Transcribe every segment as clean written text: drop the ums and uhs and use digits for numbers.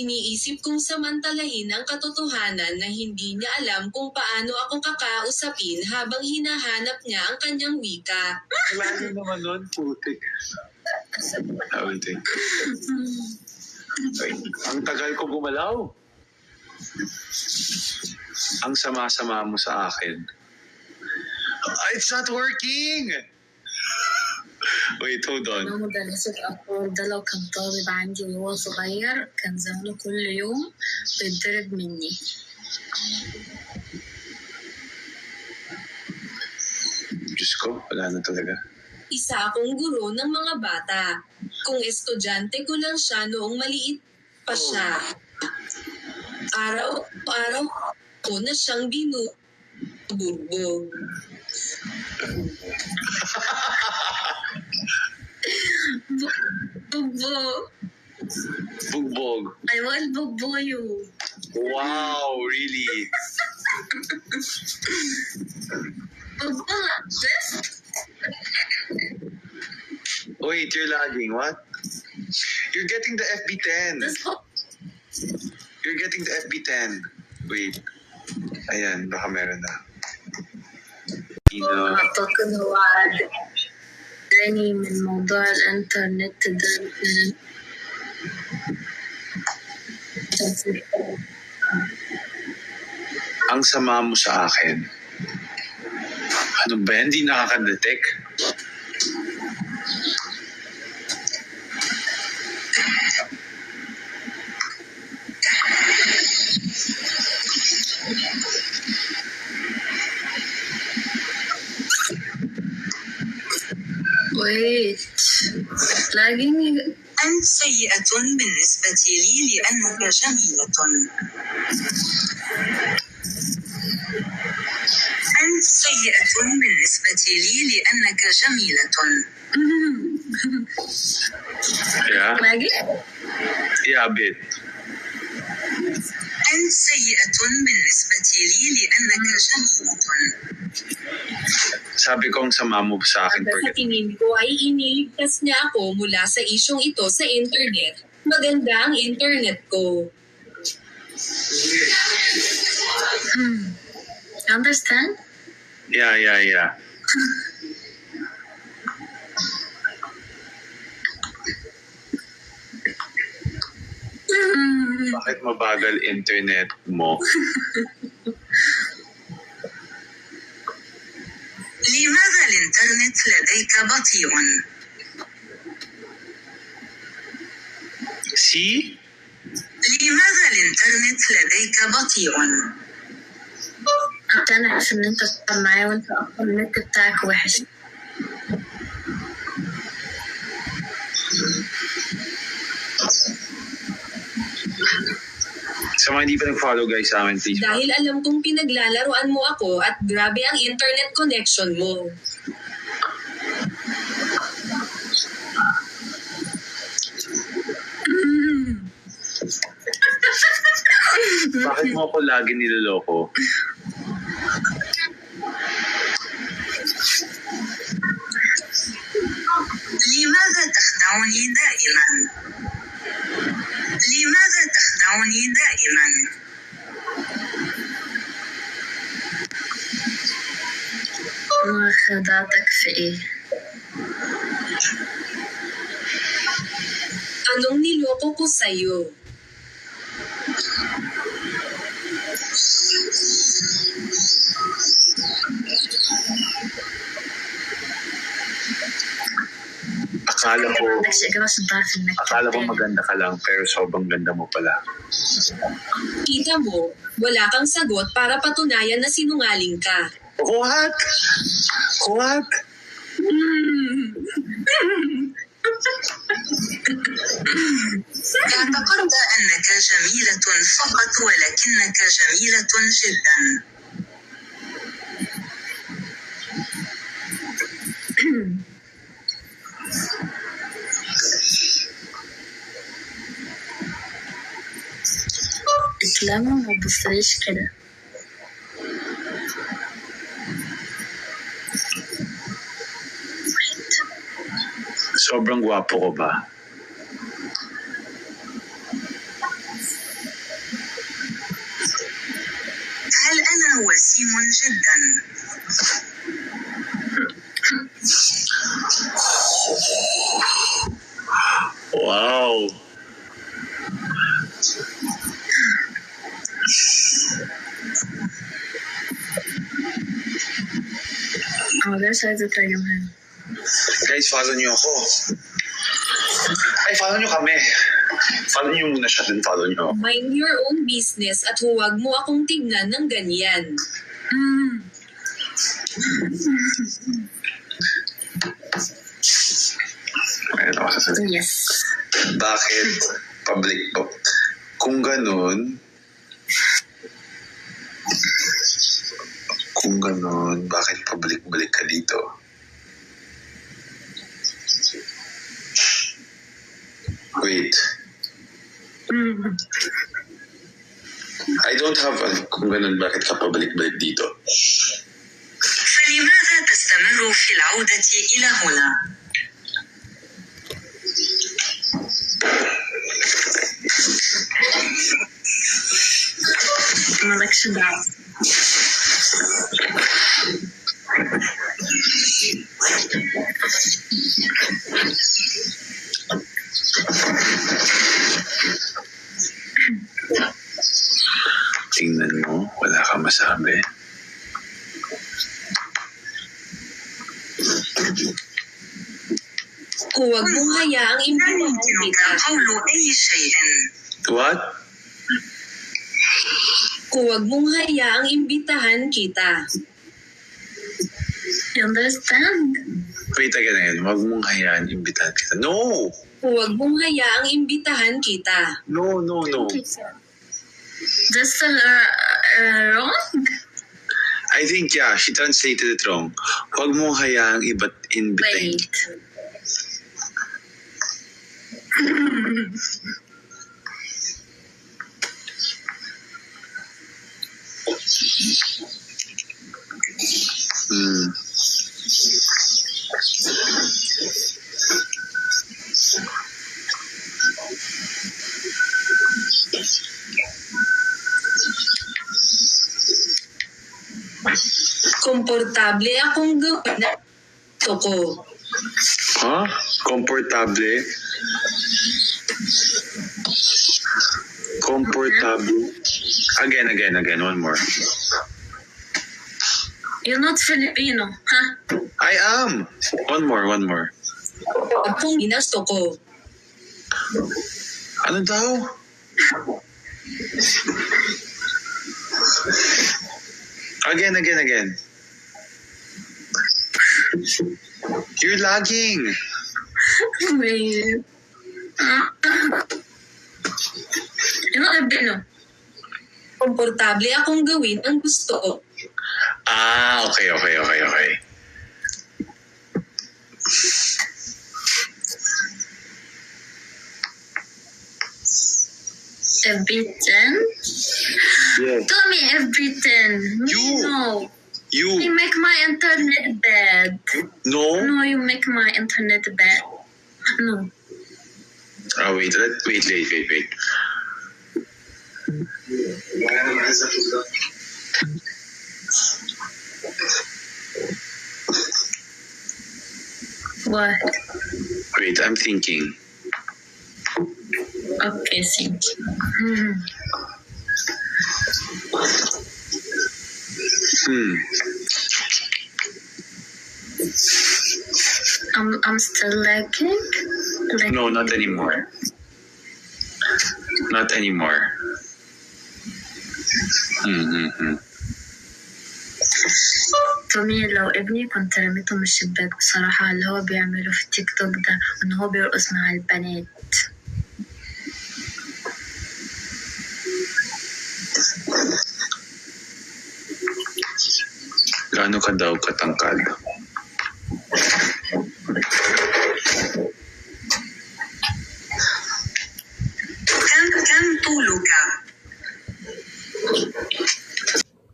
Iniisip kong samantalahin ang katotohanan na hindi niya alam kung paano ako kakausapin habang hinahanap niya ang kanyang wika. Wala na naman nun, putik. Tawid. Ang tagal ko gumalaw. Ang sama-sama mo sa akin. It's not working! Wait, hold on. أنا مدرسة أطفال، ده لو كان طالب عندي وهو صغير كان زمانه كل يوم بيتضرب مني. Diyos ko, wala na talaga. Isa akong guro ng mga bata. Kung estudyante ko lang siya noong maliit pa siya. Araw-araw ko na siyang binubugbog. Bugbo. Bugbog. I want bugbo you. Wow, really? Bugbo like this? Wait, you're lagging. What? You're getting the FB10. This book? You're getting the FB10. Wait. Ayan, baka meron na. أعتقد هو عادني من موضوع الإنترنت ده. Ang sama mo sa akin. Ano ba yan? Hindi nakaka-detect? Wait. Lagging. أنت سيئة بالنسبة لي لأنك جميلة. أنت سيئة بالنسبة لي لأنك جميلة. Yeah? Lagging? Yeah, a bit. أنت سيئة بالنسبة لي لأنك جميلة. Sabi ko ang sama mo sa akin. Sa tingin ko ay iniligtas niya ako mula sa isyong ito sa internet. Maganda ang internet ko. Understand? Yeah. Bakit mabagal internet mo? لماذا الإنترنت لديك بطيء؟ See? لماذا الإنترنت لديك بطيء؟ عشان أعرف إن أنت تتكلم معايا وأنت أصلا النت بتاعك وحش. Sa mga hindi pa nag-follow guys sa amin, please. Dahil alam kong pinaglalaroan mo ako at grabe ang internet connection mo. Bakit mo ako lagi niloloko? لماذا تخدعني دائما؟ لماذا تخدعني دائما؟ خدعتك في إيه؟ Anong niloko ko sa'yo? Akala ko maganda ka lang, pero sobrang ganda mo pala. Kita mo, wala kang sagot para patunayan na sinungaling ka. What? What? اعتقدت أنك جميلة فقط ولكنك جميلة جدا. لما ما تبصليش كده. Sobrang gwapo ko ba? وسيم جدا. Wow. There's عايزة أترجمها. Guys, follow niyo ako. Ay, follow niyo kami. Follow niyo muna siya, then follow niyo. Mind your own business at huwag mo akong tignan ng ganyan. Ayun ako sasabihin. Yes. Bakit public po? Kung ganun, bakit public-balik ka dito? Wait. I don't have kung ganun, bakit ka pabalik-balik dito? فلماذا تستمر في العودة إلى هنا؟ مالكش دعوة. Tingnan mo, wala kang masabi. Huwag mong hayaang لا imbitahan يمكنك kita. قول أي شيء. What? Huwag mong hayaang imbitahan kita. You understand? Wait again. Huwag mong hayaan imbitahan kita. No! Huwag mong hayaang imbitahan kita. No. Just wrong? I think, yeah, she translated it wrong. Huwag mong hayaang imbitahin. Wait. Komportable akong gawin na gusto ko. Huh? Komportable? Komportable? Again. One more. You're not Filipino, huh? I am. One more. Kung ginasto ko. Ano daw? Again. You're lagging. Wait. You're not Filipino. Komportable akong gawin ang gusto ko. Okay. Everything? Yes. Tell me everything. You. No. You. You make my internet bad. No? No, you make my internet bad. No. Oh, wait. What? Wait, I'm thinking. Okay, thank you. I'm still lagging. No, not anymore. تومي لو ابني كنت رميته من الشباك بصراحة اللي هو بيعمله في تيك توك ده وان هو بيرقص مع البنات. Gaano ka daw katangkad? كم طولك؟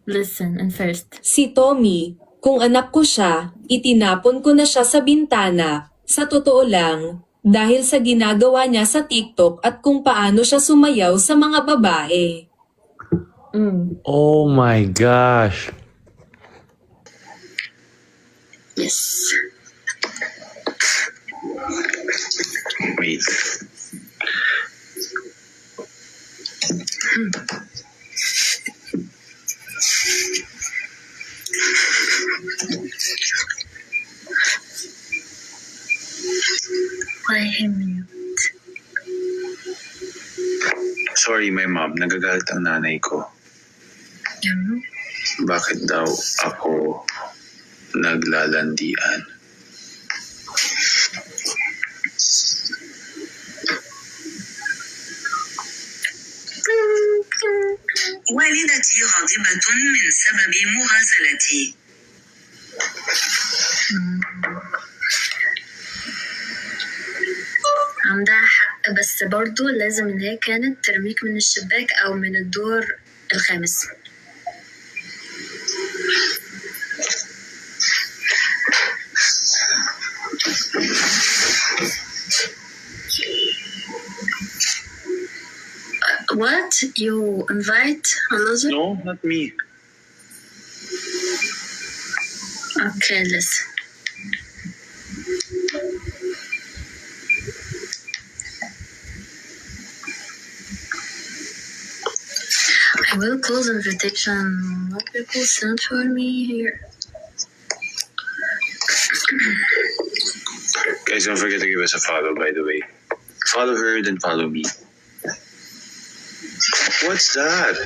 Listen, and first. Si Tommy, kung anak ko siya, itinapon ko na siya sa bintana. Sa totoo lang, dahil sa ginagawa niya sa TikTok at kung paano siya sumayaw sa mga babae. Oh my gosh. Yes. Wait. Why him mute? Sorry, my mom. Nagagalit ang nanay ko. Ano? Bakit daw ako naglalandian? والدتي غاضبة من سبب مغازلتي. عندها حق، بس برضو لازم إن هي كانت ترميك من الشباك أو من الدور الخامس. What? You invite another? No, not me. Okay, listen. I will close invitation. What people sent for me here? Guys, don't forget to give us a follow, by the way. Follow her, then follow me. What's that?